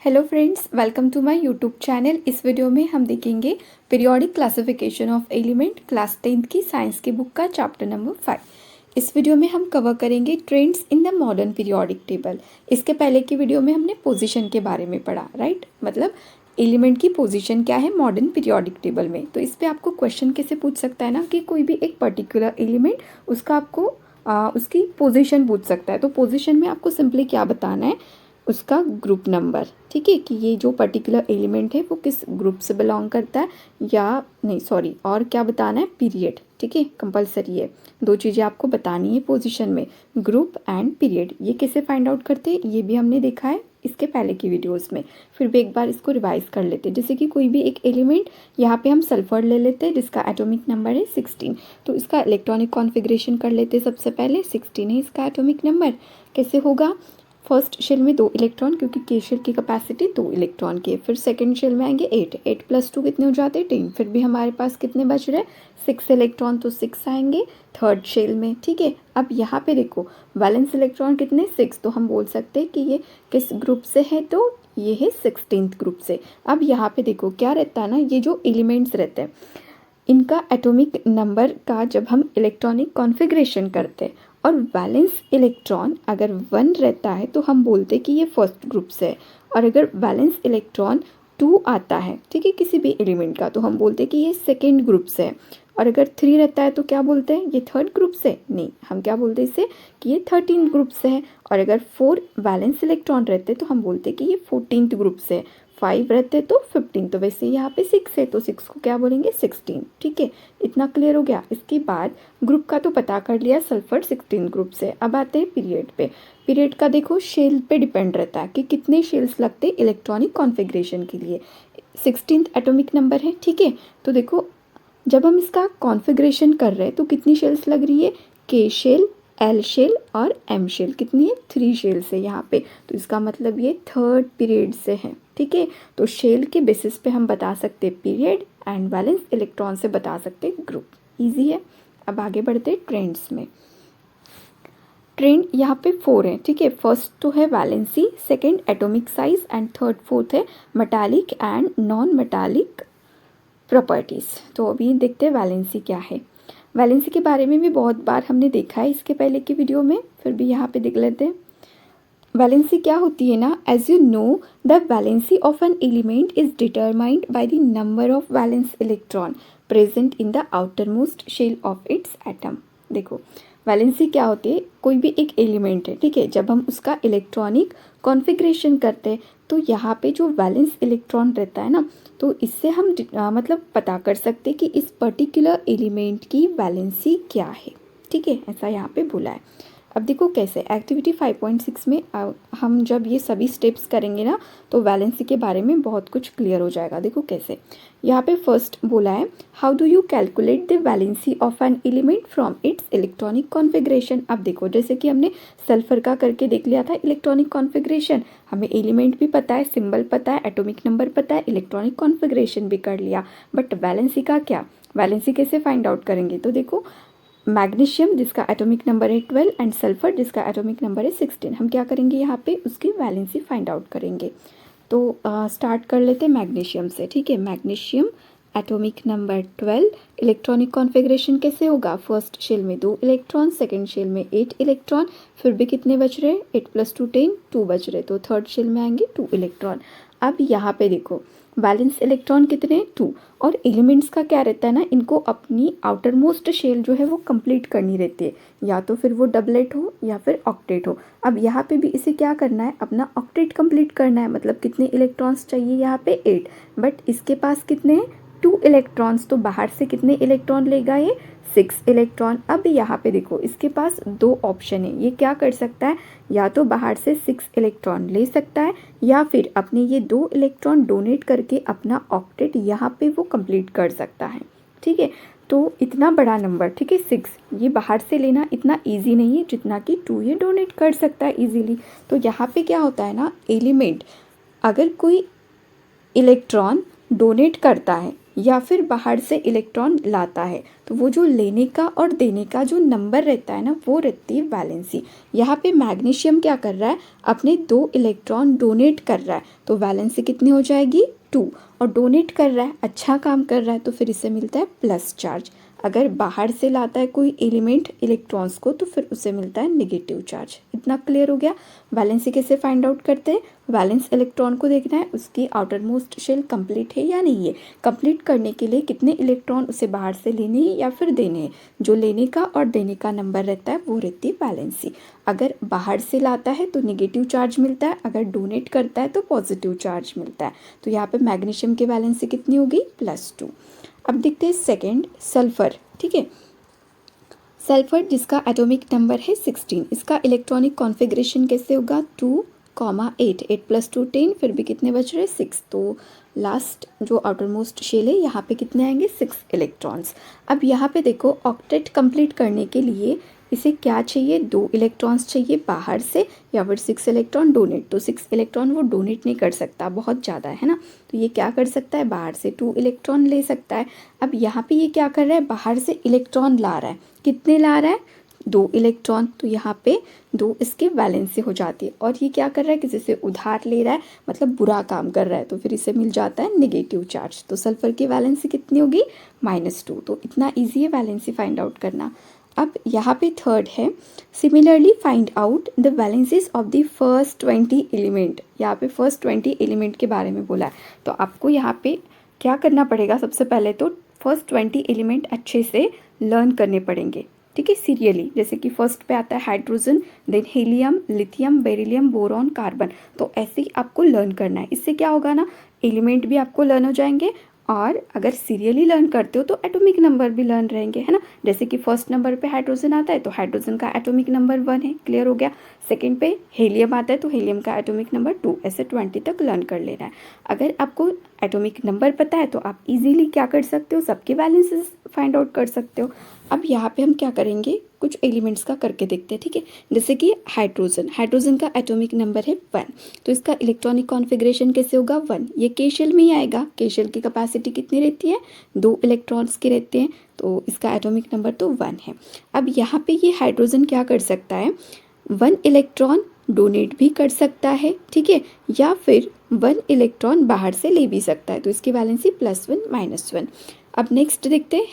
Hello friends, welcome to my YouTube channel. इस video में हम देखेंगे periodic classification of element class 10th की साइंस की बुक का चैप्टर नंबर 5। इस वीडियो में हम कवर करेंगे trends in the modern periodic table. इसके पहले की वीडियो में हमने पोजीशन के बारे में पढ़ा, राइट? मतलब एलिमेंट की पोजीशन क्या है मॉडर्न पीरियोडिक टेबल में। तो इस पर आपको क्वेश्चन कैसे पूछ सकता है ना कि कोई भी एक पर्टिकुलर एलिमेंट उसका आपको उसकी पोजीशन पूछ सकता है। तो पोजीशन में आपको सिंपली क्या बताना है, उसका ग्रुप नंबर, ठीक है, कि ये जो पर्टिकुलर एलिमेंट है वो किस ग्रुप से बिलोंग करता है या नहीं, सॉरी, और क्या बताना है, पीरियड, ठीक है, कंपलसरी है। दो चीज़ें आपको बतानी है पोजीशन में, ग्रुप एंड पीरियड। ये कैसे फाइंड आउट करते हैं ये भी हमने देखा है इसके पहले की वीडियोस में, फिर भी एक बार इसको रिवाइज कर लेते हैं। जैसे कि कोई भी एक एलिमेंट, यहाँ पे हम सल्फर ले लेते हैं जिसका एटॉमिक नंबर है 16। तो इसका इलेक्ट्रॉनिक कॉन्फ़िगरेशन कर लेते हैं। सबसे पहले 16 है इसका एटॉमिक नंबर। कैसे होगा, फर्स्ट शेल में 2 इलेक्ट्रॉन, क्योंकि के शेल की कैपेसिटी 2 इलेक्ट्रॉन की है। फिर सेकंड शेल में आएंगे 8 + 2 कितने हो जाते हैं 10। फिर भी हमारे पास कितने बच रहे, 6 इलेक्ट्रॉन, तो 6 आएंगे थर्ड शेल में, ठीक है। अब यहाँ पे देखो वैलेंस इलेक्ट्रॉन कितने 6, तो हम बोल सकते हैं कि ये किस ग्रुप से है, तो ये है 16th ग्रुप से। अब यहाँ पे देखो क्या रहता है ना, ये जो एलिमेंट्स रहते हैं इनका एटॉमिक नंबर का जब हम इलेक्ट्रॉनिक कॉन्फ़िगरेशन करते हैं और वैलेंस इलेक्ट्रॉन अगर 1 रहता है तो हम बोलते हैं कि ये फर्स्ट ग्रुप से है। और अगर वैलेंस इलेक्ट्रॉन 2 आता है, ठीक है, किसी भी एलिमेंट का, तो हम बोलते हैं कि ये सेकेंड ग्रुप से है। और अगर 3 रहता है तो क्या बोलते हैं, ये थर्ड ग्रुप से, नहीं, हम क्या बोलते हैं इसे कि ये 13th ग्रुप से है। और अगर 4 वैलेंस इलेक्ट्रॉन रहते हैं तो हम बोलते हैं कि ये 14th ग्रुप से है। 5 रहते तो 15, तो वैसे यहाँ पे 6 है तो 6 को क्या बोलेंगे 16, ठीक है। इतना क्लियर हो गया। इसके बाद ग्रुप का तो पता कर लिया, सल्फर 16 ग्रुप से। अब आते हैं पीरियड पे। पीरियड का देखो शेल पे डिपेंड रहता है कि कितने शेल्स लगते हैं इलेक्ट्रॉनिक कॉन्फ़िगरेशन के लिए। 16th एटॉमिक नंबर है, ठीक है। तो देखो जब हम इसका कॉन्फ़िगरेशन कर रहे हैं तो कितनी शेल्स लग रही है, के शेल, एल शेल और एम शेल, कितनी है 3 शेल्स है यहाँ पे। तो इसका मतलब ये थर्ड पीरियड से है, ठीक है। तो शेल के बेसिस पे हम बता सकते हैं पीरियड एंड वैलेंस इलेक्ट्रॉन से बता सकते हैं ग्रुप। इजी है। अब आगे बढ़ते हैं ट्रेंड्स में। ट्रेंड यहाँ पे 4 है, ठीक है। फर्स्ट तो है valency, second atomic size and third fourth है metallic and non metallic properties. तो अभी देखते हैं वैलेंसी क्या है। वैलेंसी के बारे में भी बहुत बार हमने देखा है इसके पहले की वीडियो में, फिर भी यहाँ पे देख लेते हैं। वैलेंसी क्या होती है ना, as you know the valency of an element is determined by the number of valence electron present in the outer most shell of its atom. देखो वैलेंसी क्या होती है, कोई भी एक एलिमेंट है, ठीक है, जब हम उसका इलेक्ट्रॉनिक कॉन्फ़िगरेशन करते हैं तो यहाँ पे जो वैलेंस इलेक्ट्रॉन रहता है ना, तो इससे हम मतलब पता कर सकते हैं कि इस पर्टिकुलर एलिमेंट की वैलेंसी क्या है, ठीक है, ऐसा यहाँ पे बोला है। अब देखो कैसे, एक्टिविटी 5.6 में हम जब ये सभी स्टेप्स करेंगे ना तो वैलेंसी के बारे में बहुत कुछ क्लियर हो जाएगा। देखो कैसे, यहाँ पे फर्स्ट बोला है how do you calculate the valency of an element from its electronic configuration. अब देखो जैसे कि हमने सल्फर का करके देख लिया था इलेक्ट्रॉनिक कॉन्फ़िगरेशन, हमें एलिमेंट भी पता है, सिंबल पता है, एटॉमिक नंबर पता है, इलेक्ट्रॉनिक कॉन्फ़िगरेशन भी कर लिया, बट वैलेंसी का क्या, वैलेंसी कैसे फाइंड आउट करेंगे। तो देखो मैग्नीशियम जिसका एटॉमिक नंबर है 12 एंड सल्फर जिसका एटॉमिक नंबर है 16, हम क्या करेंगे यहाँ पे उसकी वैलेंसी फाइंड आउट करेंगे। तो स्टार्ट कर लेते हैं मैग्नीशियम से, ठीक है। Magnesium atomic number 12, electronic configuration कैसे होगा, फर्स्ट शेल में 2 इलेक्ट्रॉन, सेकेंड शेल में 8 इलेक्ट्रॉन, फिर भी कितने बच रहे, 8 + 2 10, 2 बच रहे, तो थर्ड शेल में आएंगे 2 इलेक्ट्रॉन। अब यहाँ पे देखो वैलेंस इलेक्ट्रॉन कितने 2, और एलिमेंट्स का क्या रहता है ना, इनको अपनी आउटर मोस्ट शेल जो है वो कंप्लीट करनी रहती है, या तो फिर वो डबलेट हो या फिर ऑक्टेट हो। अब यहाँ पे भी इसे क्या करना है, अपना ऑक्टेट कंप्लीट करना है, मतलब कितने इलेक्ट्रॉन्स चाहिए यहाँ पे 8, बट इसके पास कितने हैं 2 इलेक्ट्रॉन्स, तो बाहर से कितने इलेक्ट्रॉन लेगा ये 6 इलेक्ट्रॉन। अब यहाँ पे देखो इसके पास 2 ऑप्शन है, ये क्या कर सकता है, या तो बाहर से 6 इलेक्ट्रॉन ले सकता है या फिर अपने ये 2 इलेक्ट्रॉन डोनेट करके अपना ऑक्टेट यहाँ पे वो कंप्लीट कर सकता है, ठीक है। तो इतना बड़ा नंबर, ठीक है, 6, ये बाहर से लेना इतना ईजी नहीं है जितना कि 2 ये डोनेट कर सकता है ईजीली। तो यहाँ पे क्या होता है ना, एलिमेंट अगर कोई इलेक्ट्रॉन डोनेट करता है या फिर बाहर से इलेक्ट्रॉन लाता है, तो वो जो लेने का और देने का जो नंबर रहता है ना, वो रहती है वैलेंसी। यहाँ पे मैग्नीशियम क्या कर रहा है, अपने 2 इलेक्ट्रॉन डोनेट कर रहा है, तो वैलेंसी कितनी हो जाएगी 2, और डोनेट कर रहा है, अच्छा काम कर रहा है, तो फिर इसे मिलता है प्लस चार्ज। अगर बाहर से लाता है कोई एलिमेंट इलेक्ट्रॉन्स को, तो फिर उसे मिलता है नेगेटिव चार्ज। इतना क्लियर हो गया। वैलेंसी कैसे फाइंड आउट करते हैं, वैलेंस इलेक्ट्रॉन को देखना है उसकी आउटर मोस्ट शेल कंप्लीट है या नहीं है। कंप्लीट करने के लिए कितने इलेक्ट्रॉन उसे बाहर से लेने हैं या फिर देने हैं, जो लेने का और देने का नंबर रहता है वो रहती है वैलेंसी। अगर बाहर से लाता है तो नेगेटिव चार्ज मिलता है, अगर डोनेट करता है तो पॉजिटिव चार्ज मिलता है। तो यहाँ पे मैग्नीशियम की वैलेंसी कितनी होगी, +2। अब देखते हैं सेकेंड, सल्फर। ठीक है, सल्फर जिसका एटॉमिक नंबर है 16, इसका इलेक्ट्रॉनिक कॉन्फ़िगरेशन कैसे होगा, 2,8, 8 + 2 10, फिर भी कितने बच रहे 6, तो लास्ट जो आउटर मोस्ट शेल है यहाँ पे कितने आएंगे 6 इलेक्ट्रॉन्स। अब यहाँ पे देखो ऑक्टेट कंप्लीट करने के लिए इसे क्या चाहिए, 2 इलेक्ट्रॉन्स चाहिए बाहर से या फिर 6 इलेक्ट्रॉन डोनेट। तो 6 इलेक्ट्रॉन वो डोनेट नहीं कर सकता, बहुत ज़्यादा है ना, तो ये क्या कर सकता है, बाहर से 2 इलेक्ट्रॉन ले सकता है। अब यहाँ पे ये क्या कर रहा है, बाहर से इलेक्ट्रॉन ला रहा है, कितने ला रहा है 2 इलेक्ट्रॉन, तो यहाँ पे 2 इसकी वैलेंसी हो जाती है। और ये क्या कर रहा है, किसी से उधार ले रहा है, मतलब बुरा काम कर रहा है, तो फिर इसे मिल जाता है नेगेटिव चार्ज। तो सल्फर की वैलेंसी कितनी होगी, -2। तो इतना ईजी है वैलेंसी फाइंड आउट करना। अब यहाँ पे थर्ड है, similarly find out the valencies of the first 20 element. यहाँ पे फर्स्ट 20 एलिमेंट के बारे में बोला है, तो आपको यहाँ पे क्या करना पड़ेगा, सबसे पहले तो फर्स्ट 20 एलिमेंट अच्छे से लर्न करने पड़ेंगे। ठीक है, सीरियली, जैसे कि फर्स्ट पे आता है hydrogen, then helium, lithium, beryllium, boron, carbon, तो ऐसे ही आपको लर्न करना है। इससे क्या होगा ना, एलिमेंट भी आपको लर्न हो जाएंगे, और अगर सीरियली लर्न करते हो तो एटॉमिक नंबर भी लर्न रहेंगे, है ना। जैसे कि फर्स्ट नंबर पे हाइड्रोजन आता है तो हाइड्रोजन का एटॉमिक नंबर 1 है, क्लियर हो गया। सेकंड पे हीलियम आता है तो हीलियम का एटॉमिक नंबर 2, ऐसे 20 तक लर्न कर लेना है। अगर आपको एटॉमिक नंबर पता है तो आप इजीली क्या कर सकते हो, सबके वैलेंसेस फाइंड आउट कर सकते हो। अब यहाँ पे हम क्या करेंगे, कुछ एलिमेंट्स का करके देखते हैं। ठीक है, जैसे कि हाइड्रोजन का एटॉमिक नंबर है 1, तो इसका इलेक्ट्रॉनिक कॉन्फ़िगरेशन कैसे होगा 1, ये के शेल में ही आएगा। के शेल की कैपेसिटी कितनी रहती है, 2 इलेक्ट्रॉन्स की रहते हैं, तो इसका एटॉमिक नंबर तो 1 है। अब यहाँ पे ये हाइड्रोजन क्या कर सकता है, 1 इलेक्ट्रॉन डोनेट भी कर सकता है, ठीक है, या फिर 1 इलेक्ट्रॉन बाहर से ले भी सकता है, तो इसकी वैलेंसी +1 -1। अब नेक्स्ट देखते हैं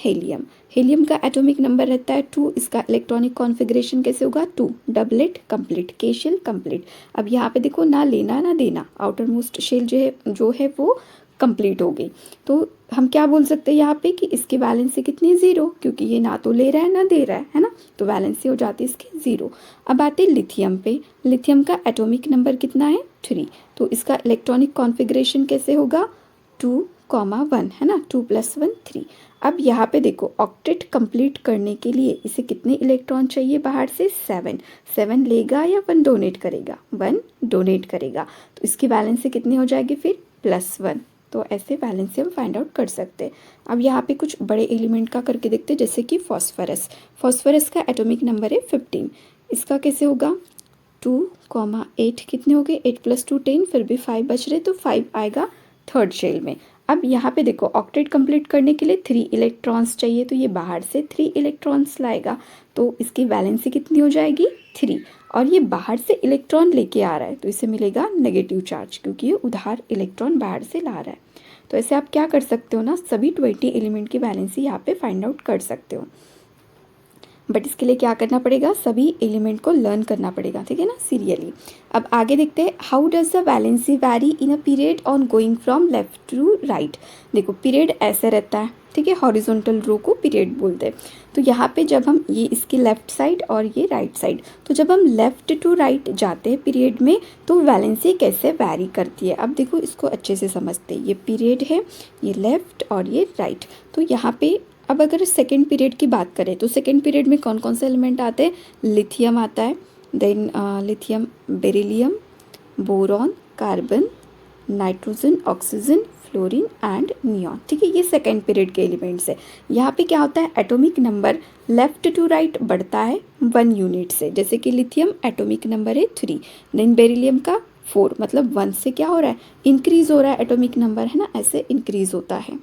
हीलियम का एटॉमिक नंबर रहता है 2, इसका इलेक्ट्रॉनिक कॉन्फ़िगरेशन कैसे होगा 2, डबलेट कंप्लीट, के शेल कंप्लीट। अब यहाँ पे देखो ना लेना ना देना, आउटर मोस्ट शेल जो है वो कंप्लीट हो गई, तो हम क्या बोल सकते हैं यहाँ पे कि इसकी वैलेंसी कितनी 0, क्योंकि ये ना तो ले रहा है ना दे रहा है ना, तो वैलेंसी हो जाती है इसकी 0। अब आते लिथियम पे, लिथियम का एटॉमिक नंबर कितना है 3, तो इसका इलेक्ट्रॉनिक कॉन्फ़िगरेशन कैसे होगा 2,1, है ना, 2 + 1 3। अब यहाँ पे देखो ऑक्टेट कंप्लीट करने के लिए इसे कितने इलेक्ट्रॉन चाहिए बाहर से 7 लेगा या 1 डोनेट करेगा, 1 डोनेट करेगा, तो इसकी वैलेंसी कितनी हो जाएगी फिर +1। तो ऐसे वैलेंसी हम फाइंड आउट कर सकते हैं। अब यहाँ पे कुछ बड़े एलिमेंट का करके देखते हैं, जैसे कि फॉस्फोरस का एटॉमिक नंबर है 15, इसका कैसे होगा 2,8, कितने हो गए 8 + 2 10, फिर भी 5 बच रहे, तो 5 आएगा थर्ड शेल में। अब यहाँ पे देखो ऑक्टेट कंप्लीट करने के लिए 3 इलेक्ट्रॉन्स चाहिए, तो ये बाहर से 3 इलेक्ट्रॉन्स लाएगा, तो इसकी वैलेंसी कितनी हो जाएगी 3, और ये बाहर से इलेक्ट्रॉन लेके आ रहा है, तो इसे मिलेगा नेगेटिव चार्ज, क्योंकि ये उधार इलेक्ट्रॉन बाहर से ला रहा है। तो ऐसे आप क्या कर सकते हो ना, सभी 20 एलिमेंट की वैलेंसी यहाँ पे फाइंड आउट कर सकते हो, बट इसके लिए क्या करना पड़ेगा, सभी एलिमेंट को लर्न करना पड़ेगा, ठीक है ना, सीरियली। अब आगे देखते हैं, how does the valency vary in a period on going from left to right. देखो पीरियड ऐसे रहता है, ठीक है, हॉरिजॉन्टल रो को पीरियड बोलते हैं। तो यहाँ पे जब हम ये इसकी लेफ्ट साइड और ये राइट साइड, तो जब हम लेफ्ट टू राइट जाते हैं पीरियड में, तो वैलेंसी कैसे वैरी करती है। अब देखो इसको अच्छे से समझते हैं, ये पीरियड है, ये लेफ्ट और ये राइट, तो यहाँ पे अब अगर सेकेंड पीरियड की बात करें तो सेकेंड पीरियड में कौन कौन से एलिमेंट आते हैं, लिथियम आता है, then lithium, beryllium, boron, carbon, nitrogen, oxygen, fluorine and neon, ठीक है, ये सेकेंड पीरियड के एलिमेंट्स है। यहाँ पे क्या होता है, atomic number left to right बढ़ता है 1 यूनिट से, जैसे कि लिथियम एटॉमिक नंबर है 3, देन बेरिलियम का 4, मतलब 1 से क्या हो रहा है, इंक्रीज हो रहा है एटॉमिक नंबर, है ना, ऐसे इंक्रीज होता है।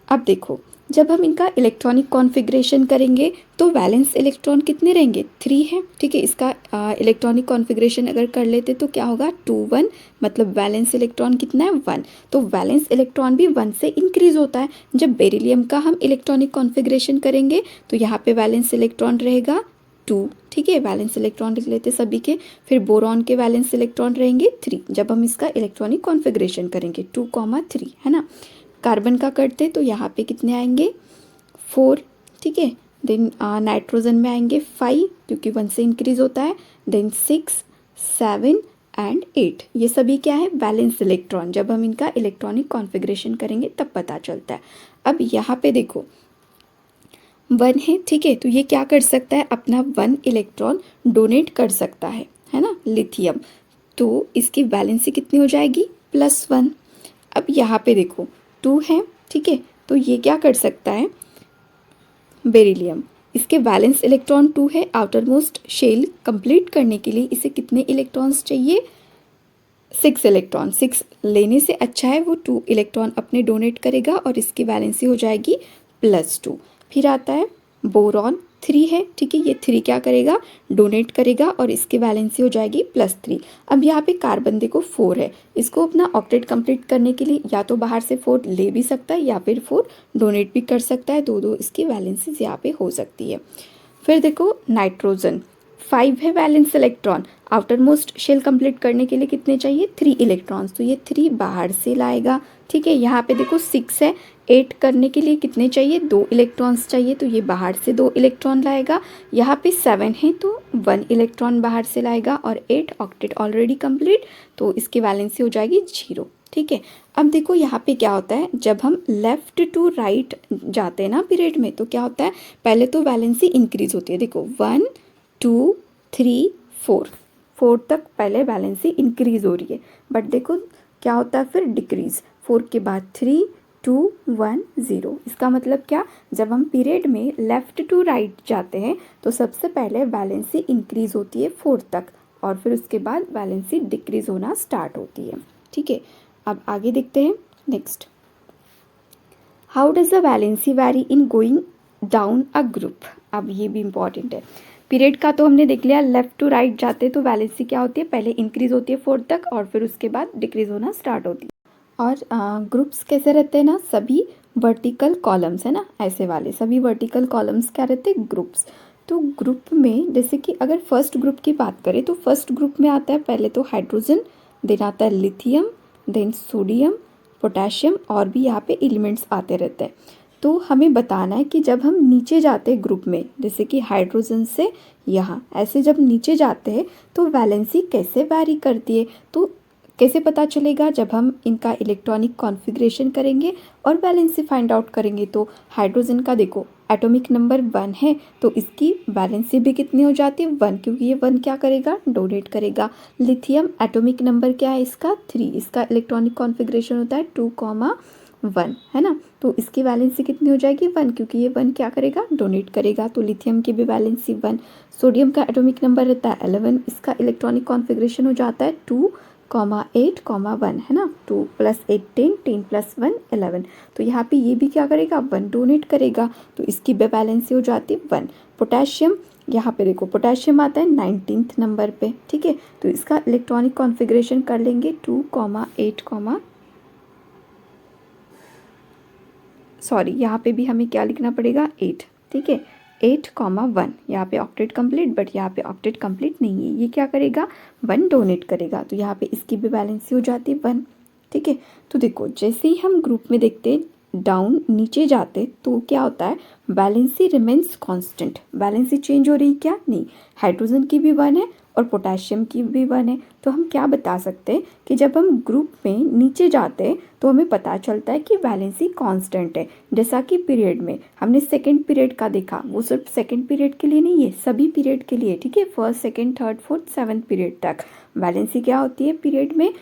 अब देखो, जब हम इनका इलेक्ट्रॉनिक कॉन्फ़िगरेशन करेंगे तो वैलेंस इलेक्ट्रॉन कितने रहेंगे, 3 हैं, ठीक है। इसका इलेक्ट्रॉनिक कॉन्फ़िगरेशन अगर कर लेते तो क्या होगा, 2 1, मतलब वैलेंस इलेक्ट्रॉन कितना है, 1। तो वैलेंस इलेक्ट्रॉन भी 1 से इंक्रीज़ होता है। जब बेरिलियम का हम इलेक्ट्रॉनिक कॉन्फ़िगरेशन करेंगे तो यहाँ पे वैलेंस इलेक्ट्रॉन रहेगा 2, ठीक है, वैलेंस इलेक्ट्रॉन लिख लेते सभी के। फिर बोरॉन के वैलेंस इलेक्ट्रॉन रहेंगे 3 जब हम इसका इलेक्ट्रॉनिक कॉन्फ़िगरेशन करेंगे, 2 3, है ना। कार्बन का करते तो यहाँ पे कितने आएंगे, 4, ठीक है। देन नाइट्रोजन में आएंगे 5 क्योंकि 1 से इंक्रीज होता है। देन 6 7 एंड 8, ये सभी क्या है, बैलेंस इलेक्ट्रॉन। जब हम इनका इलेक्ट्रॉनिक कॉन्फ़िगरेशन करेंगे तब पता चलता है। अब यहाँ पे देखो 1 है, ठीक है, तो ये क्या कर सकता है, अपना 1 इलेक्ट्रॉन डोनेट कर सकता है ना, लिथियम। तो इसकी वैलेंसी कितनी हो जाएगी, +1। अब यहाँ पे देखो 2 है, ठीक है, तो ये क्या कर सकता है, बेरिलियम, इसके वैलेंस इलेक्ट्रॉन 2 है। आउटर मोस्ट शेल कंप्लीट करने के लिए इसे कितने इलेक्ट्रॉन्स चाहिए, 6 इलेक्ट्रॉन। 6 लेने से अच्छा है वो 2 इलेक्ट्रॉन अपने डोनेट करेगा और इसकी वैलेंसी हो जाएगी +2। फिर आता है बोरॉन, 3 है, ठीक है, ये 3 क्या करेगा, डोनेट करेगा और इसकी वैलेंसी हो जाएगी +3। अब यहाँ पे कार्बन देखो 4 है, इसको अपना ऑक्टेट कंप्लीट करने के लिए या तो बाहर से 4 ले भी सकता है या फिर 4 डोनेट भी कर सकता है, दो इसकी वैलेंसीज यहाँ पे हो सकती है। फिर देखो नाइट्रोजन, 5 है valence electron. Outer most shell complete करने के लिए कितने चाहिए, 3 इलेक्ट्रॉन्स, तो ये 3 बाहर से लाएगा, ठीक है। यहाँ पे देखो 6 है, 8 करने के लिए कितने चाहिए, 2 इलेक्ट्रॉन्स चाहिए, तो ये बाहर से 2 इलेक्ट्रॉन लाएगा। यहाँ पे 7 है तो 1 इलेक्ट्रॉन बाहर से लाएगा और 8 ऑक्टेट ऑलरेडी कंप्लीट, तो इसकी वैलेंसी हो जाएगी 0, ठीक है। अब देखो यहाँ पे क्या होता है, जब हम लेफ़्ट टू राइट जाते हैं ना पीरियड में, तो क्या होता है, पहले तो वैलेंसी इंक्रीज होती है, देखो 1 2 3 4 तक पहले वैलेंसी इंक्रीज हो रही है। बट देखो क्या होता है फिर डिक्रीज, 4 के बाद 3 2 1 0। इसका मतलब क्या, जब हम पीरियड में लेफ़्ट टू राइट जाते हैं तो सबसे पहले वैलेंसी इंक्रीज होती है 4 तक और फिर उसके बाद वैलेंसी डिक्रीज होना स्टार्ट होती है, ठीक है। अब आगे देखते हैं next, how does the valency vary in going down a group. अब ये भी इम्पॉर्टेंट है। पीरियड का तो हमने देख लिया, लेफ़्ट टू राइट जाते तो वैलेंसी क्या होती है, पहले इंक्रीज होती है 4 तक और फिर उसके बाद डिक्रीज होना स्टार्ट होती है। और ग्रुप्स कैसे रहते हैं ना, सभी वर्टिकल कॉलम्स है ना, ऐसे वाले सभी वर्टिकल कॉलम्स क्या रहते हैं, ग्रुप्स। तो ग्रुप में जैसे कि अगर फर्स्ट ग्रुप की बात करें तो फर्स्ट ग्रुप में आता है पहले तो हाइड्रोजन, देन आता है लिथियम, देन सोडियम, पोटेशियम और भी यहाँ पे एलिमेंट्स आते रहते हैं। तो हमें बताना है कि जब हम नीचे जाते हैं ग्रुप में, जैसे कि हाइड्रोजन से यहाँ ऐसे जब नीचे जाते हैं तो वैलेंसी कैसे वैरी करती है, तो कैसे पता चलेगा, जब हम इनका इलेक्ट्रॉनिक कॉन्फ़िगरेशन करेंगे और वैलेंसी फाइंड आउट करेंगे। तो हाइड्रोजन का देखो एटॉमिक नंबर 1 है तो इसकी वैलेंसी भी कितनी हो जाती है, 1, क्योंकि ये 1 क्या करेगा, डोनेट करेगा। लिथियम एटॉमिक नंबर क्या है इसका, 3, इसका इलेक्ट्रॉनिक कॉन्फ़िगरेशन होता है 2 1, है ना। तो इसकी वैलेंसी कितनी हो जाएगी, 1, क्योंकि ये 1 क्या करेगा, डोनेट करेगा। तो लिथियम की भी वैलेंसी 1। सोडियम का एटॉमिक नंबर रहता है 11, इसका इलेक्ट्रॉनिक कॉन्फ़िगरेशन हो जाता है 2 8 1, है ना, 2 + 8 10 10 + 1 11। तो यहाँ पे ये भी क्या करेगा, 1 डोनेट करेगा, तो इसकी भी वैलेंसी हो जाती है 1। पोटेशियम, यहाँ पे देखो पोटेशियम आता है 19th नंबर पे, ठीक है। तो इसका इलेक्ट्रॉनिक कॉन्फ़िगरेशन कर लेंगे 2 8 सॉरी यहाँ पे भी हमें क्या लिखना पड़ेगा, 8, ठीक है, 8 1। यहाँ पे ऑक्टेट कंप्लीट, बट यहाँ पे ऑक्टेट कंप्लीट नहीं है, ये क्या करेगा, 1 डोनेट करेगा। तो यहाँ पे इसकी भी वैलेंसी हो जाती है 1, ठीक है। तो देखो जैसे ही हम ग्रुप में देखते हैं डाउन नीचे जाते तो क्या होता है, valency remains constant, valency change हो रही क्या, नहीं। हाइड्रोजन की भी 1 है और पोटेशियम की भी 1 है। तो हम क्या बता सकते हैं कि जब हम ग्रुप में नीचे जाते हैं तो हमें पता चलता है कि वैलेंसी कांस्टेंट है। जैसा कि पीरियड में हमने सेकंड पीरियड का देखा, वो सिर्फ सेकंड पीरियड के लिए नहीं है, सभी पीरियड के लिए, ठीक है, first second third fourth 7th period तक वैलेंसी क्या होती है, पीरियड में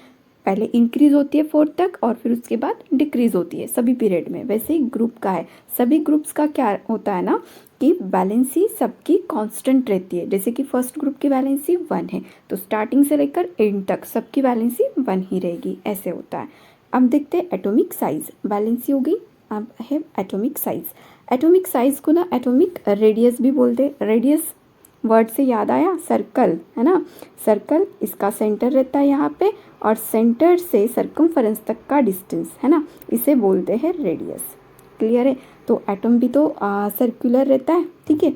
पहले इंक्रीज होती है 4 तक और फिर उसके बाद डिक्रीज होती है सभी पीरियड में। वैसे ही ग्रुप का है, सभी ग्रुप्स का क्या होता है ना कि वैलेंसी सबकी कांस्टेंट रहती है। जैसे कि फर्स्ट ग्रुप की वैलेंसी 1 है तो स्टार्टिंग से लेकर एंड तक सबकी वैलेंसी 1 ही रहेगी, ऐसे होता है। अब देखते हैं एटॉमिक साइज, वैलेंसी हो गई अब है एटॉमिक साइज़। एटॉमिक साइज़ को ना एटॉमिक रेडियस भी बोलते। रेडियस वर्ड से याद आया सर्कल, है ना। सर्कल इसका सेंटर रहता है यहाँ पे और सेंटर से सर्कमफरेंस तक का डिस्टेंस, है ना, इसे बोलते हैं रेडियस। क्लियर है। तो एटम भी तो सर्कुलर रहता है, ठीक है।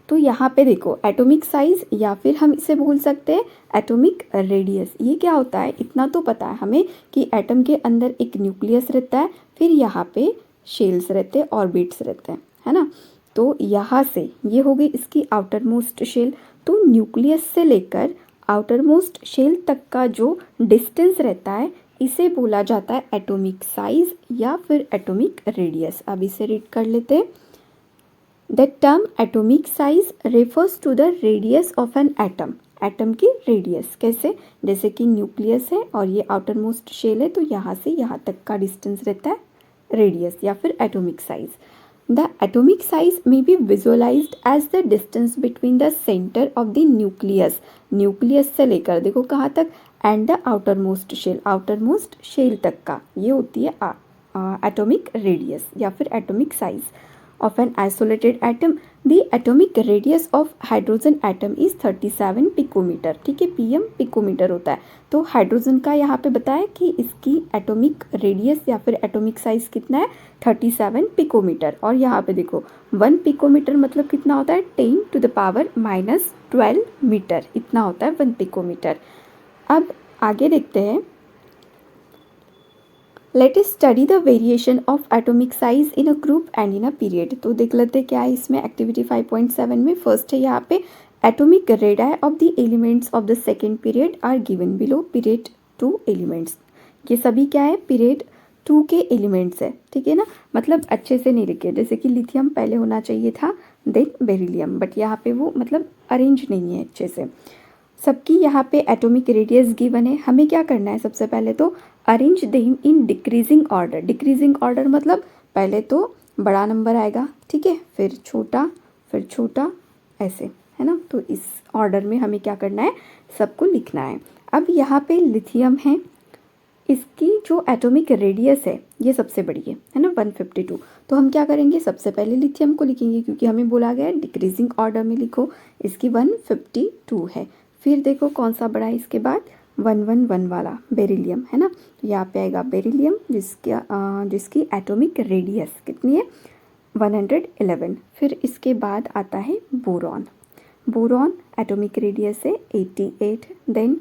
तो यहाँ पे देखो एटॉमिक साइज़ या फिर हम इसे बोल सकते हैं एटॉमिक रेडियस। ये क्या होता है, इतना तो पता है हमें कि एटम के अंदर एक न्यूक्लियस रहता है, फिर यहाँ पे शेल्स रहते हैं, ऑर्बिट्स रहते हैं, है ना। तो यहाँ से ये हो गई इसकी आउटर मोस्ट शेल। तो न्यूक्लियस से लेकर आउटर मोस्ट शेल तक का जो डिस्टेंस रहता है इसे बोला जाता है एटॉमिक साइज़ या फिर एटॉमिक रेडियस। अब इसे रीड कर लेते हैं। The term atomic size refers to the radius of an atom. Atom की रेडियस कैसे, जैसे कि न्यूक्लियस है और ये आउटर मोस्ट शेल है, तो यहाँ से यहाँ तक का डिस्टेंस रहता है रेडियस या फिर atomic size. The atomic size may be visualized as the distance between the centre of the nucleus. Nucleus से लेकर देखो कहाँ तक, and the outer most shell, outer most shell तक का, ये होती है एटॉमिक रेडियस या फिर atomic size of an isolated atom. The atomic radius of hydrogen atom is 37 picometre, ठीक है, pm पिकोमीटर होता है। तो हाइड्रोजन का यहाँ पे बताया कि इसकी एटॉमिक रेडियस या फिर एटॉमिक साइज कितना है 37 पिकोमीटर। और यहाँ पे देखो 1 पिकोमीटर मतलब कितना होता है 10 to the power -12 मीटर, इतना होता है 1 पिकोमीटर। अब आगे देखते हैं। Let us study the variation of atomic size in a group and in a period. तो देख लेते क्या है इसमें एक्टिविटी 5.7 में। फर्स्ट है यहाँ पे atomic radii of the elements of the second period are given below period 2 elements. ये सभी क्या है पीरियड 2 के एलिमेंट्स है, ठीक है ना। मतलब अच्छे से नहीं लिखे, जैसे कि लिथियम पहले होना चाहिए था देन बेरिलियम, बट यहाँ पे वो मतलब अरेंज नहीं है अच्छे से। सबकी यहाँ पे एटॉमिक रेडियस गिवन है। हमें क्या करना है, सबसे पहले तो arrange them in decreasing order. Decreasing order मतलब पहले तो बड़ा नंबर आएगा, ठीक है, फिर छोटा ऐसे, है ना। तो इस ऑर्डर में हमें क्या करना है, सबको लिखना है। अब यहाँ पे लिथियम है, इसकी जो एटॉमिक रेडियस है ये सबसे बड़ी है ना 152। तो हम क्या करेंगे, सबसे पहले लिथियम को लिखेंगे क्योंकि हमें बोला गया है डिक्रीजिंग ऑर्डर में लिखो, इसकी 152 है। फिर देखो कौन सा बड़ा है इसके बाद 111 वाला बेरिलियम, है ना। तो यहाँ पे आएगा बेरिलियम जिसकी एटॉमिक रेडियस कितनी है 111। फिर इसके बाद आता है बोरॉन। बोरॉन एटॉमिक रेडियस है 88। देन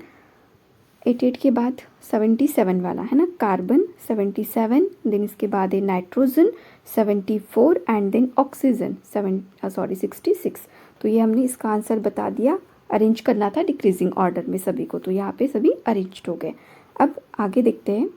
88 के बाद 77 वाला, है ना, कार्बन 77। देन इसके बाद है नाइट्रोजन 74 एंड देन ऑक्सीजन 66। तो ये हमने इसका आंसर बता दिया। अरेंज करना था डिक्रीजिंग ऑर्डर में सभी को, तो यहाँ पे सभी अरेंज्ड हो गए। अब आगे देखते हैं।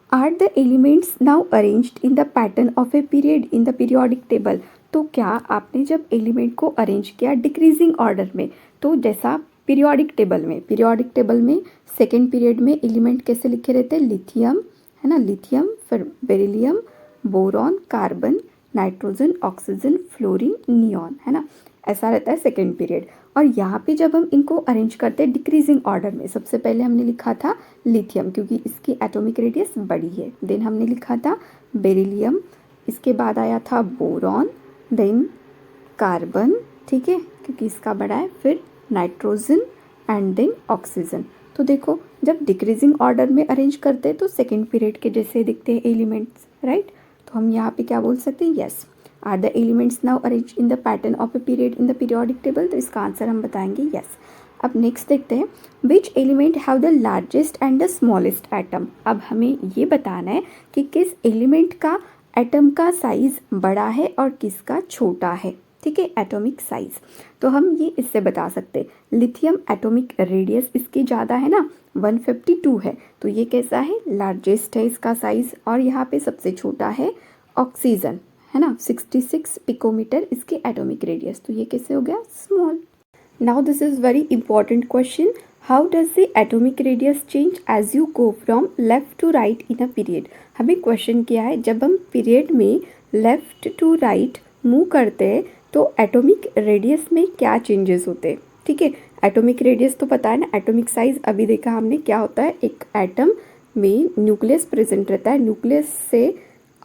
Are the elements now arranged in the pattern of a period in the periodic table. तो क्या आपने जब एलिमेंट को अरेंज किया डिक्रीजिंग ऑर्डर में, तो जैसा पीरियोडिक टेबल में सेकेंड पीरियड में एलिमेंट कैसे लिखे रहते हैं, लिथियम, है ना, लिथियम, फिर beryllium, boron, carbon, nitrogen, oxygen, fluorine, neon, है ना, ऐसा रहता है सेकेंड पीरियड। और यहाँ पे जब हम इनको अरेंज करते हैं डिक्रीजिंग ऑर्डर में, सबसे पहले हमने लिखा था लिथियम क्योंकि इसकी एटॉमिक रेडियस बड़ी है। देन हमने लिखा था बेरिलियम, इसके बाद आया था बोरॉन, देन कार्बन, ठीक है, क्योंकि इसका बड़ा है, फिर नाइट्रोजन एंड देन ऑक्सीजन। तो देखो जब डिक्रीजिंग ऑर्डर में अरेंज करते हैं तो सेकेंड पीरियड के जैसे दिखते हैं एलिमेंट्स, राइट। तो हम यहाँ पे क्या बोल सकते हैं, yes are the elements now arrange in the pattern of a period in the periodic table. तो इसका आंसर हम बताएंगे यस। अब नेक्स्ट देखते हैं which element have the largest and the smallest atom. अब हमें ये बताना है कि किस एलिमेंट का एटम का साइज बड़ा है और किसका छोटा है, ठीक है, एटॉमिक साइज। तो हम ये इससे बता सकते, लिथियम एटॉमिक रेडियस इसकी ज़्यादा है ना 152 है, तो ये कैसा है, लार्जेस्ट है इसका साइज। और यहाँ पे सबसे छोटा है ऑक्सीजन, है ना, 66 पिकोमीटर इसकी एटॉमिक रेडियस, तो ये कैसे हो गया, small. Now this is very important question, how does the atomic radius change as you go from left to right in a period. हमें क्वेश्चन किया है जब हम पीरियड में लेफ्ट टू राइट मूव करते हैं तो एटॉमिक रेडियस में क्या चेंजेस होते हैं, ठीक है। एटॉमिक रेडियस तो पता है ना, एटॉमिक साइज अभी देखा हमने क्या होता है, एक एटम में न्यूक्लियस प्रेजेंट रहता है, न्यूक्लियस से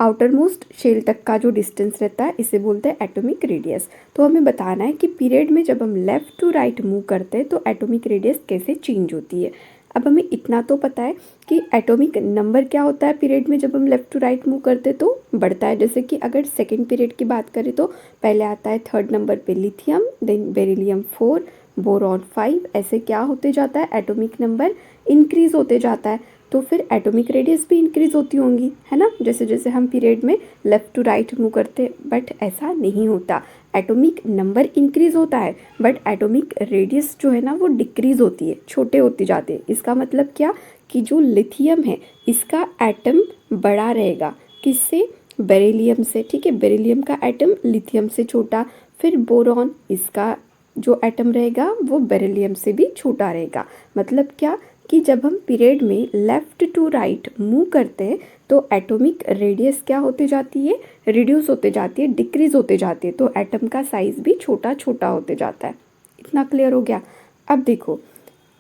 आउटर मोस्ट शेल तक का जो डिस्टेंस रहता है इसे बोलते हैं एटॉमिक रेडियस। तो हमें बताना है कि पीरियड में जब हम लेफ़्ट टू राइट मूव करते हैं तो एटॉमिक रेडियस कैसे चेंज होती है। अब हमें इतना तो पता है कि एटॉमिक नंबर क्या होता है पीरियड में जब हम लेफ़्ट टू राइट मूव करते तो बढ़ता है। जैसे कि अगर सेकेंड पीरियड की बात करें तो पहले आता है थर्ड नंबर पे लिथियम, देन बेरिलियम 4, बोरॉन 5, ऐसे क्या होते जाता है एटॉमिक नंबर इंक्रीज़ होते जाता है। तो फिर एटॉमिक रेडियस भी इंक्रीज़ होती होंगी, है ना, जैसे जैसे हम पीरियड में लेफ़्ट टू राइट मूव करते। बट ऐसा नहीं होता, एटॉमिक नंबर इंक्रीज़ होता है बट एटॉमिक रेडियस जो है ना वो डिक्रीज़ होती है, छोटे होते जाते हैं। इसका मतलब क्या कि जो लिथियम है इसका एटम बड़ा रहेगा, किससे, बेरिलियम से, ठीक है, बेरिलियम का एटम लिथियम से छोटा। फिर बोरॉन, इसका जो एटम रहेगा वो बेरिलियम से भी छोटा रहेगा। मतलब क्या कि जब हम पीरियड में लेफ़्ट टू राइट मूव करते हैं तो एटॉमिक रेडियस क्या होती जाती है, रिड्यूस होते जाती है, डिक्रीज़ होते जाती है, तो एटम का साइज़ भी छोटा छोटा होते जाता है। इतना क्लियर हो गया। अब देखो,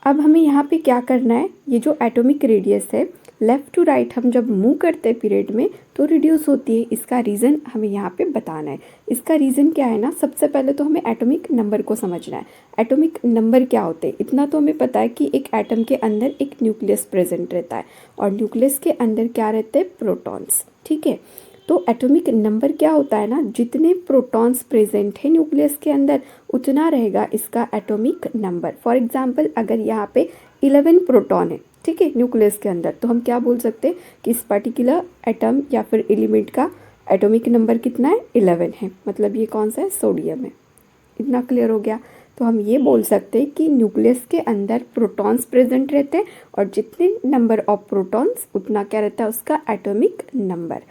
अब हमें यहाँ पे क्या करना है, ये जो एटॉमिक रेडियस है लेफ़्ट टू राइट हम जब मूव करते हैं पीरियड में तो रिड्यूस होती है। इसका रीज़न हमें यहाँ पे बताना है। इसका रीज़न क्या है ना, सबसे पहले तो हमें एटॉमिक नंबर को समझना है। एटॉमिक नंबर क्या होते हैं, इतना तो हमें पता है कि एक एटम के अंदर एक न्यूक्लियस प्रेजेंट रहता है और न्यूक्लियस के अंदर क्या रहते हैं, प्रोटॉन्स, ठीक है। तो एटॉमिक नंबर क्या होता है ना, जितने प्रोटॉन्स प्रेजेंट है न्यूक्लियस के अंदर उतना रहेगा इसका एटॉमिक नंबर। फॉर एग्जांपल अगर यहाँ पे 11 प्रोटॉन है, ठीक है, न्यूक्लियस के अंदर, तो हम क्या बोल सकते हैं कि इस पर्टिकुलर एटम या फिर एलिमेंट का एटॉमिक नंबर कितना है, 11 है। मतलब ये कौन सा है, सोडियम है। इतना क्लियर हो गया। तो हम ये बोल सकते हैं कि न्यूक्लियस के अंदर प्रोटॉन्स प्रेजेंट रहते हैं और जितने नंबर ऑफ प्रोटॉन्स उतना क्या रहता है उसका एटॉमिक नंबर।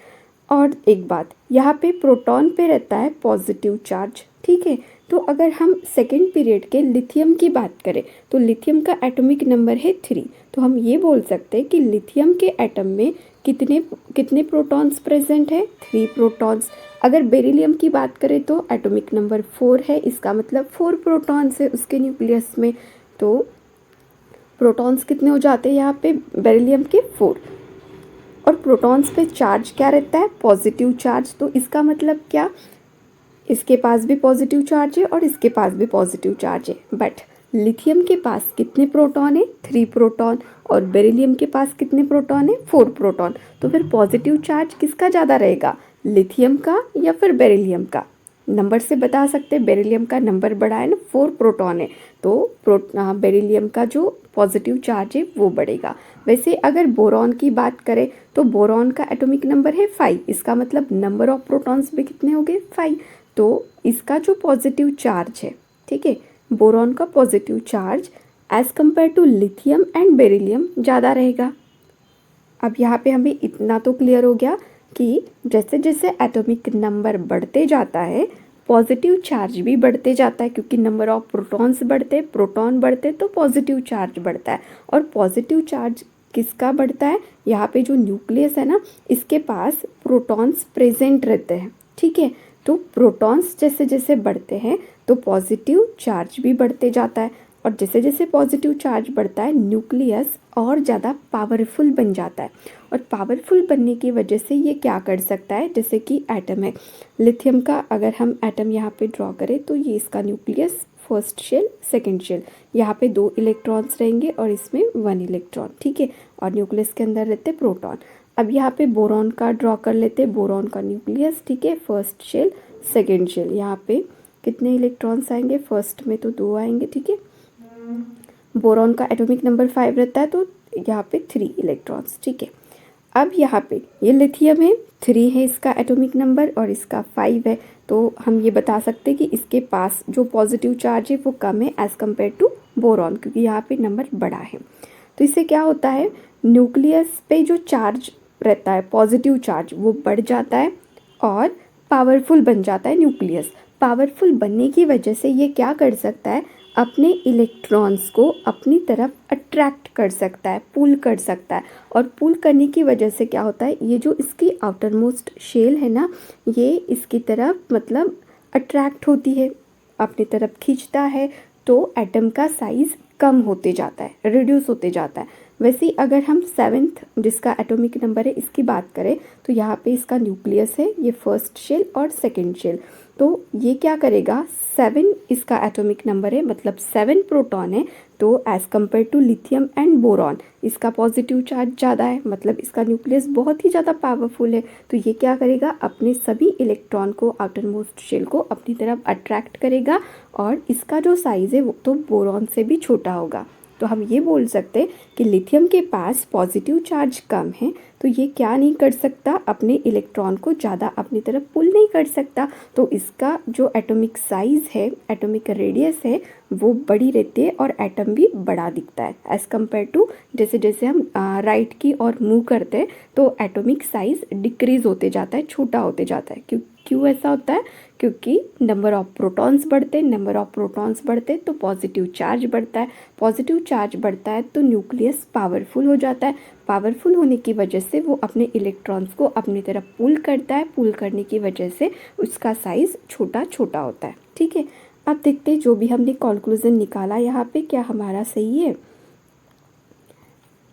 और एक बात, यहाँ पे प्रोटॉन पे रहता है पॉजिटिव चार्ज, ठीक है। तो अगर हम सेकेंड पीरियड के लिथियम की बात करें तो लिथियम का एटॉमिक नंबर है 3। तो हम ये बोल सकते हैं कि लिथियम के एटम में कितने कितने प्रोटॉन्स प्रेजेंट है, 3 प्रोटॉन्स। अगर बेरिलियम की बात करें तो एटॉमिक नंबर 4 है, इसका मतलब 4 प्रोटॉन्स है उसके न्यूक्लियस में। तो प्रोटॉन्स कितने हो जाते हैं यहाँ पे, बेरिलियम के 4। और प्रोटॉन्स पे चार्ज क्या रहता है, पॉजिटिव चार्ज। तो इसका मतलब क्या, इसके पास भी पॉजिटिव चार्ज है और इसके पास भी पॉजिटिव चार्ज है। बट लिथियम के पास कितने प्रोटॉन है, 3 प्रोटॉन, और बेरिलियम के पास कितने प्रोटॉन है, 4 प्रोटॉन। तो फिर पॉजिटिव चार्ज किसका ज़्यादा रहेगा, लिथियम का या फिर बेरिलियम का। नंबर से बता सकते हैं, बेरिलियम का नंबर बड़ा है ना, 4 प्रोटॉन है, तो बेरिलियम का जो पॉजिटिव चार्ज है वो बढ़ेगा। वैसे अगर बोरॉन की बात करें तो बोरॉन का एटॉमिक नंबर है 5, इसका मतलब नंबर ऑफ प्रोटॉन्स भी कितने हो गए, 5। तो इसका जो पॉजिटिव चार्ज है, ठीक है, बोरॉन का positive charge as compare to lithium and beryllium ज़्यादा रहेगा। अब यहाँ पे हमें इतना तो क्लियर हो गया कि जैसे जैसे एटॉमिक नंबर बढ़ते जाता है पॉजिटिव चार्ज भी बढ़ते जाता है, क्योंकि नंबर ऑफ प्रोटॉन्स बढ़ते, प्रोटॉन बढ़ते तो पॉजिटिव चार्ज बढ़ता है। और पॉजिटिव चार्ज किसका बढ़ता है, यहाँ पे जो न्यूक्लियस है ना इसके पास प्रोटॉन्स प्रेजेंट रहते हैं, ठीक है। तो प्रोटॉन्स जैसे जैसे बढ़ते हैं तो पॉजिटिव चार्ज भी बढ़ते जाता है, और जैसे जैसे पॉजिटिव चार्ज बढ़ता है न्यूक्लियस और ज़्यादा पावरफुल बन जाता है। और पावरफुल बनने की वजह से ये क्या कर सकता है, जैसे कि एटम है लिथियम का, अगर हम एटम यहाँ पे ड्रॉ करें तो ये इसका nucleus, first shell, second shell, यहाँ पे 2 इलेक्ट्रॉन्स रहेंगे और इसमें 1 इलेक्ट्रॉन, ठीक है। और न्यूक्लियस के अंदर रहते प्रोटॉन। अब यहाँ पे बोरॉन का ड्रॉ कर लेते, बोरॉन का न्यूक्लियस, ठीक है, फर्स्ट शेल, सेकेंड शेल, यहाँ पे कितने इलेक्ट्रॉन्स आएंगे, फर्स्ट में तो 2 आएंगे, ठीक है। बोरॉन का एटॉमिक नंबर 5 रहता है तो यहाँ पे 3 इलेक्ट्रॉन्स, ठीक है। अब यहाँ पे ये लिथियम है, 3 है इसका एटॉमिक नंबर और इसका 5 है, तो हम ये बता सकते हैं कि इसके पास जो पॉजिटिव चार्ज है वो कम है एज़ कम्पेयर टू बोरॉन, क्योंकि यहाँ पे नंबर बड़ा है। तो इससे क्या होता है, न्यूक्लियस पे जो चार्ज रहता है पॉजिटिव चार्ज वो बढ़ जाता है और पावरफुल बन जाता है न्यूक्लियस। पावरफुल बनने की वजह से ये क्या कर सकता है, अपने इलेक्ट्रॉन्स को अपनी तरफ अट्रैक्ट कर सकता है, पुल कर सकता है। और पुल करने की वजह से क्या होता है, ये जो इसकी आउटर मोस्ट शेल है ना ये इसकी तरफ मतलब अट्रैक्ट होती है, अपनी तरफ खींचता है, तो एटम का साइज़ कम होते जाता है, रिड्यूस होते जाता है। वैसे ही अगर हम 7th जिसका एटॉमिक नंबर है इसकी बात करें तो यहाँ पे इसका न्यूक्लियस है, ये फर्स्ट शेल और सेकंड शेल। तो ये क्या करेगा, 7 इसका एटॉमिक नंबर है, मतलब 7 प्रोटॉन है। तो as compare to lithium and boron इसका पॉजिटिव चार्ज ज़्यादा है, मतलब इसका न्यूक्लियस बहुत ही ज़्यादा पावरफुल है। तो ये क्या करेगा, अपने सभी इलेक्ट्रॉन को, आउटर मोस्ट शेल को अपनी तरफ अट्रैक्ट करेगा, और इसका जो साइज़ है वो तो बोरॉन से भी छोटा होगा। तो हम ये बोल सकते हैं कि लिथियम के पास पॉजिटिव चार्ज कम है, तो ये क्या नहीं कर सकता, अपने इलेक्ट्रॉन को ज़्यादा अपनी तरफ पुल नहीं कर सकता। तो इसका जो एटॉमिक साइज़ है, एटॉमिक रेडियस है, वो बड़ी रहती है और एटम भी बड़ा दिखता है एज़ कम्पेयर टू जैसे जैसे हम राइट की और मूव करते हैं तो एटॉमिक साइज़ डिक्रीज होते जाता है, छोटा होते जाता है। क्यों ऐसा होता है, क्योंकि नंबर ऑफ प्रोटॉन्स बढ़ते हैं, नंबर ऑफ प्रोटॉन्स बढ़ते हैं तो पॉजिटिव चार्ज बढ़ता है, पॉजिटिव चार्ज बढ़ता है तो न्यूक्लियस पावरफुल हो जाता है, पावरफुल होने की वजह से वो अपने इलेक्ट्रॉन्स को अपनी तरफ पुल करता है, पुल करने की वजह से उसका साइज़ छोटा छोटा होता है। ठीक है, अब देखते हैं जो भी हमने कंक्लूजन निकाला यहाँ पे क्या हमारा सही है।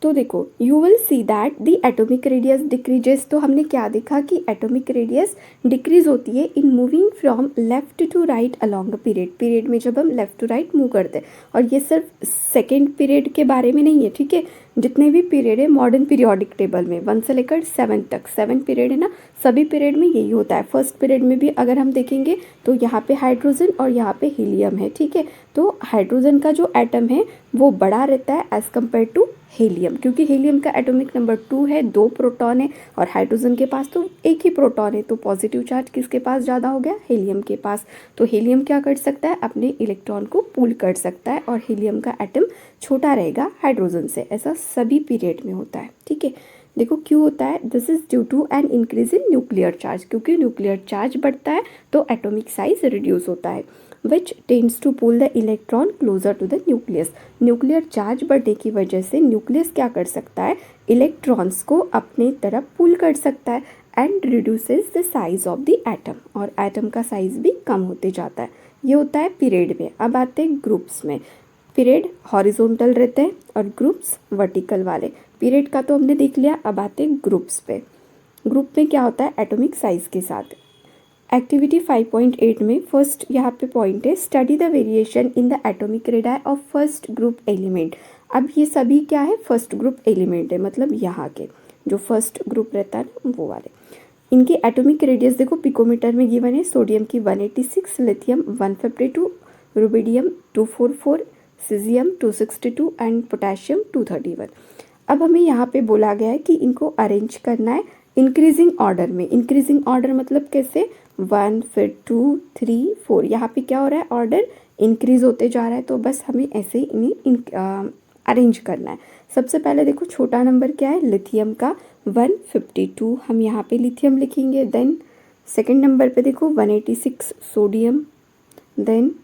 तो देखो, you will see that the atomic radius decreases. तो हमने क्या देखा कि एटॉमिक रेडियस डिक्रीज होती है in moving from left to right along a period. Period में जब हम लेफ्ट टू राइट मूव करते हैं, और ये सिर्फ सेकेंड पीरियड के बारे में नहीं है, ठीक है, जितने भी पीरियड है मॉडर्न पीरियोडिक टेबल में 1 से लेकर 7 तक, 7 पीरियड है ना, सभी पीरियड में यही होता है। फर्स्ट पीरियड में भी अगर हम देखेंगे तो यहाँ पे हाइड्रोजन और यहाँ पे हीलियम है, ठीक है। तो हाइड्रोजन का जो एटम है वो बड़ा रहता है एज़ कम्पेयर टू हीलियम, क्योंकि हीलियम का एटॉमिक नंबर 2 है, 2 प्रोटॉन है, और हाइड्रोजन के पास तो एक ही प्रोटॉन है। तो पॉजिटिव चार्ज किसके पास ज़्यादा हो गया, हीलियम के पास। तो हीलियम क्या कर सकता है, अपने इलेक्ट्रॉन को पुल कर सकता है, और हीलियम का एटम छोटा रहेगा हाइड्रोजन से। ऐसा सभी पीरियड में होता है, ठीक है। देखो क्यों होता है, this is due to an increase in nuclear charge, क्योंकि न्यूक्लियर चार्ज बढ़ता है तो एटॉमिक साइज रिड्यूस होता है, which tends to pull the electron closer to the nucleus। Nuclear charge बढ़ने की वजह से न्यूक्लियस क्या कर सकता है, इलेक्ट्रॉन्स को अपने तरफ पुल कर सकता है, and reduces the size of the atom, और एटम का साइज भी कम होते जाता है। ये होता है पीरियड में। अब आते हैं ग्रुप्स में। पीरियड हॉरिजॉन्टल रहते हैं और ग्रुप्स वर्टिकल वाले। पीरियड का तो हमने देख लिया, अब आते हैं ग्रुप्स पे। ग्रुप में क्या होता है, एटॉमिक साइज के साथ। एक्टिविटी 5.8 में फर्स्ट यहाँ पे पॉइंट है, study the variation in the atomic radii of first group element. अब ये सभी क्या है, फर्स्ट ग्रुप एलिमेंट है, मतलब यहाँ के जो फर्स्ट ग्रुप रहता है ना वो वाले। इनकी एटॉमिक रेडियस देखो पिकोमीटर में गिवन है, सोडियम की 186, lithium 152, rubidium 244, caesium 262 and potassium 231। अब हमें यहाँ पे बोला गया है कि इनको अरेंज करना है इंक्रीजिंग ऑर्डर में। इंक्रीजिंग ऑर्डर मतलब कैसे, 1 फिर 2 3 4, यहाँ पे क्या हो रहा है, ऑर्डर इंक्रीज होते जा रहा है। तो बस हमें ऐसे ही इन्हें अरेंज करना है। सबसे पहले देखो छोटा नंबर क्या है, लिथियम का 152, हम यहाँ पे लिथियम लिखेंगे। देन सेकंड नंबर पे देखो 186 सोडियम, देन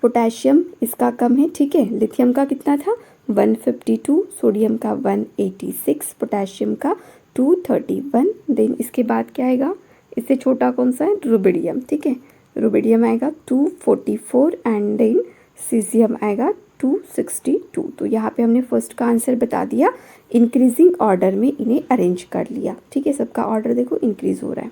पोटेशियम इसका कम है, ठीक है। लिथियम का कितना था 152, सोडियम का 186, पोटेशियम का 231। देन इसके बाद क्या आएगा, इससे छोटा कौन सा है, रुबिडियम, ठीक है। रुबिडियम आएगा 244 एंड देन सीजियम आएगा 262। तो यहाँ पे हमने फर्स्ट का आंसर बता दिया, इंक्रीजिंग ऑर्डर में इन्हें अरेंज कर लिया, ठीक है। सबका ऑर्डर देखो इंक्रीज हो रहा है।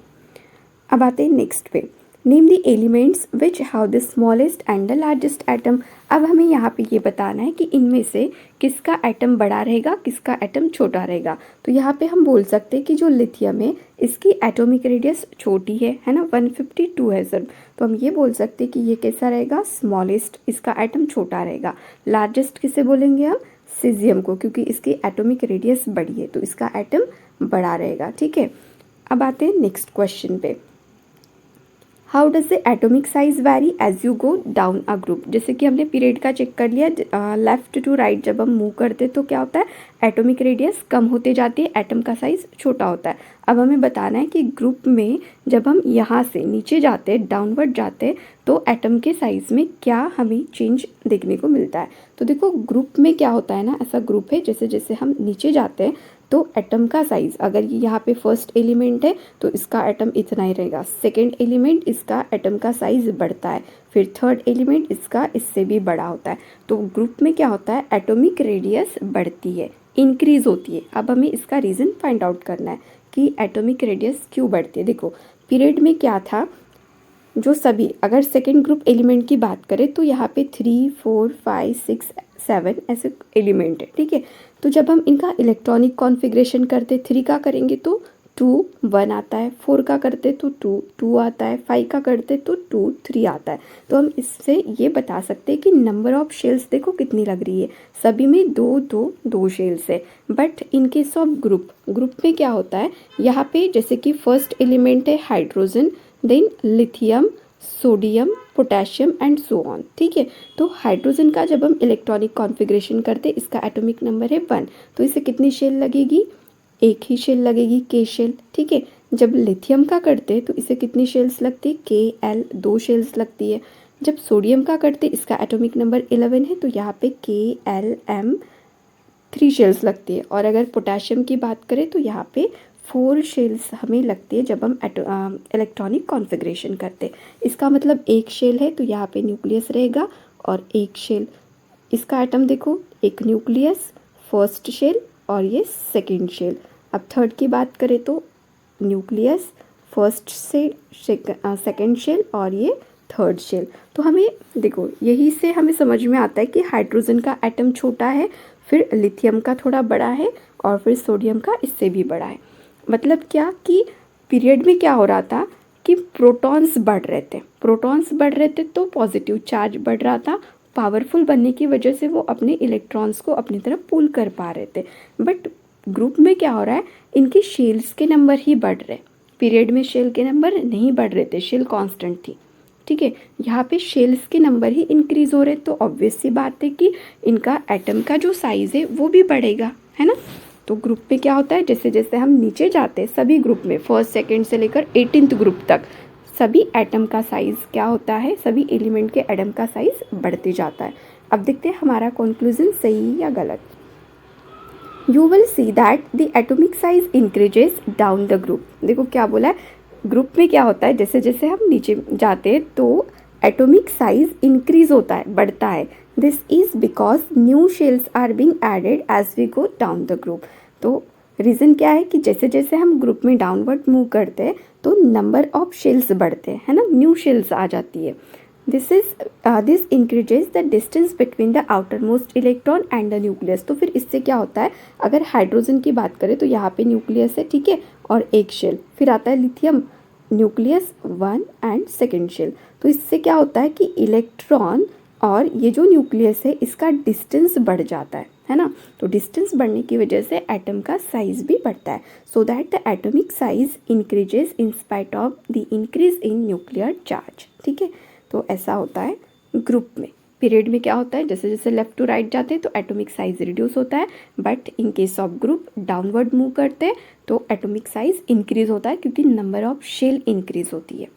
अब आते हैं नेक्स्ट पे, name the elements which have the smallest and the largest atom. अब हमें यहाँ पे ये बताना है कि इनमें से किसका एटम बड़ा रहेगा, किसका एटम छोटा रहेगा। तो यहाँ पे हम बोल सकते हैं कि जो लिथियम है इसकी एटॉमिक रेडियस छोटी है ना, 152 है सर। तो हम ये बोल सकते हैं कि ये कैसा रहेगा, स्मॉलेस्ट, इसका एटम छोटा रहेगा। लार्जेस्ट किसे बोलेंगे हम, सीजियम को, क्योंकि इसकी एटॉमिक रेडियस बड़ी है तो इसका एटम बड़ा रहेगा, ठीक है। अब आते हैं नेक्स्ट क्वेश्चन पे, how does the atomic size vary as you go down a group. जैसे कि हमने पीरियड का चेक कर लिया, लेफ्ट टू राइट जब हम मूव करते तो क्या होता है, एटॉमिक रेडियस कम होते जाती है, एटम का साइज छोटा होता है। अब हमें बताना है कि ग्रुप में जब हम यहाँ से नीचे जाते हैं, डाउनवर्ड जाते हैं, तो एटम के साइज में क्या हमें चेंज देखने को मिलता है। तो देखो ग्रुप में क्या होता है ना, ऐसा ग्रुप है जैसे जैसे हम नीचे जाते हैं तो एटम का साइज़ अगर ये यहाँ पे फर्स्ट एलिमेंट है तो इसका एटम इतना ही रहेगा, सेकेंड एलिमेंट इसका एटम का साइज़ बढ़ता है, फिर थर्ड एलिमेंट इसका इससे भी बड़ा होता है। तो ग्रुप में क्या होता है, एटॉमिक रेडियस बढ़ती है, इंक्रीज होती है। अब हमें इसका रीज़न फाइंड आउट करना है कि एटॉमिक रेडियस क्यों बढ़ती है। देखो पीरियड में क्या था, जो सभी अगर सेकेंड ग्रुप एलिमेंट की बात करें तो यहाँ पे 3, 4, 5, 6, 7 ऐसे एलिमेंट है, ठीक है। तो जब हम इनका इलेक्ट्रॉनिक कॉन्फ़िगरेशन करते 3 का करेंगे तो 2 1 आता है, 4 का करते तो 2 2 आता है, 5 का करते तो 2 3 आता है। तो हम इससे ये बता सकते हैं कि नंबर ऑफ शेल्स देखो कितनी लग रही है, सभी में 2 2 2 शेल्स है। But in case of group में क्या होता है, यहाँ पे जैसे कि फर्स्ट एलिमेंट है hydrogen, then lithium, sodium, potassium and so on, ठीक है। तो हाइड्रोजन का जब हम इलेक्ट्रॉनिक कॉन्फ़िगरेशन करते इसका एटॉमिक नंबर है 1, तो इसे कितनी शेल लगेगी, एक ही शेल लगेगी, के शेल, ठीक है। जब लिथियम का करते तो इसे कितनी शेल्स लगती है, के एल 2 शेल्स लगती है। जब सोडियम का करते इसका एटॉमिक नंबर 11 है तो यहाँ पे के एल एम 3 शेल्स लगती है। और अगर पोटेशियम की बात करें तो यहाँ पे 4 शेल्स हमें लगती है जब हम इलेक्ट्रॉनिक कॉन्फ़िगरेशन करते। इसका मतलब एक शेल है तो यहाँ पे न्यूक्लियस रहेगा और एक शेल, इसका एटम देखो, एक न्यूक्लियस, फर्स्ट शेल और ये सेकंड शेल। अब थर्ड की बात करें तो न्यूक्लियस, फर्स्ट से सेकंड शेल और ये थर्ड शेल। तो हमें देखो यही से हमें समझ में आता है कि हाइड्रोजन का एटम छोटा है, फिर लिथियम का थोड़ा बड़ा है और फिर सोडियम का इससे भी बड़ा है। मतलब क्या कि पीरियड में क्या हो रहा था कि प्रोटॉन्स बढ़ रहे थे तो पॉजिटिव चार्ज बढ़ रहा था, पावरफुल बनने की वजह से वो अपने इलेक्ट्रॉन्स को अपनी तरफ पुल कर पा रहे थे। बट ग्रुप में क्या हो रहा है, इनके शेल्स के नंबर ही बढ़ रहे, पीरियड में शेल के नंबर नहीं बढ़ रहे थे, शेल कांस्टेंट थी, ठीक है। यहाँ पे शेल्स के नंबर ही इंक्रीज हो रहे, तो ऑब्वियस सी बात है कि इनका एटम का जो साइज़ है वो भी बढ़ेगा, है ना। तो ग्रुप में क्या होता है, जैसे जैसे हम नीचे जाते हैं सभी ग्रुप में फर्स्ट सेकंड से लेकर 18th ग्रुप तक सभी एटम का साइज़ क्या होता है, सभी एलिमेंट के एटम का साइज़ बढ़ते जाता है। अब देखते हैं हमारा कंक्लूजन सही या गलत। You will see that the atomic size increases down the group. देखो क्या बोला है, ग्रुप में क्या होता है, जैसे जैसे हम नीचे जाते हैं तो एटॉमिक साइज इंक्रीज होता है, बढ़ता है। This is because new shells are being added as we go down the group. तो रीज़न क्या है कि जैसे जैसे हम ग्रुप में डाउनवर्ड मूव करते हैं तो नंबर ऑफ शेल्स बढ़ते हैं, है ना, न्यू शेल्स आ जाती है। This increases the distance between the outer most electron and the nucleus. तो फिर इससे क्या होता है, अगर हाइड्रोजन की बात करें तो यहाँ पे न्यूक्लियस है, ठीक है, और एक शेल, फिर आता है lithium, nucleus 1 and second shell. तो इससे क्या होता है कि इलेक्ट्रॉन और ये जो न्यूक्लियस है इसका डिस्टेंस बढ़ जाता है ना। तो डिस्टेंस बढ़ने की वजह से एटम का साइज भी बढ़ता है, so that the atomic size increases in spite of the increase in nuclear charge, ठीक है। तो ऐसा होता है ग्रुप में। पीरियड में क्या होता है, जैसे जैसे लेफ्ट टू राइट जाते हैं तो एटॉमिक साइज रिड्यूस होता है, but in case of group downward move करते हैं तो एटॉमिक साइज इंक्रीज होता है क्योंकि नंबर ऑफ शेल इंक्रीज होती है।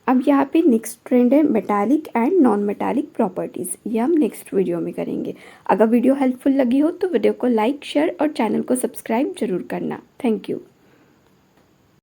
अब यहाँ पे नेक्स्ट ट्रेंड है metallic and non metallic properties, ये हम नेक्स्ट वीडियो में करेंगे। अगर वीडियो हेल्पफुल लगी हो तो वीडियो को लाइक, शेयर और चैनल को सब्सक्राइब जरूर करना। Thank you.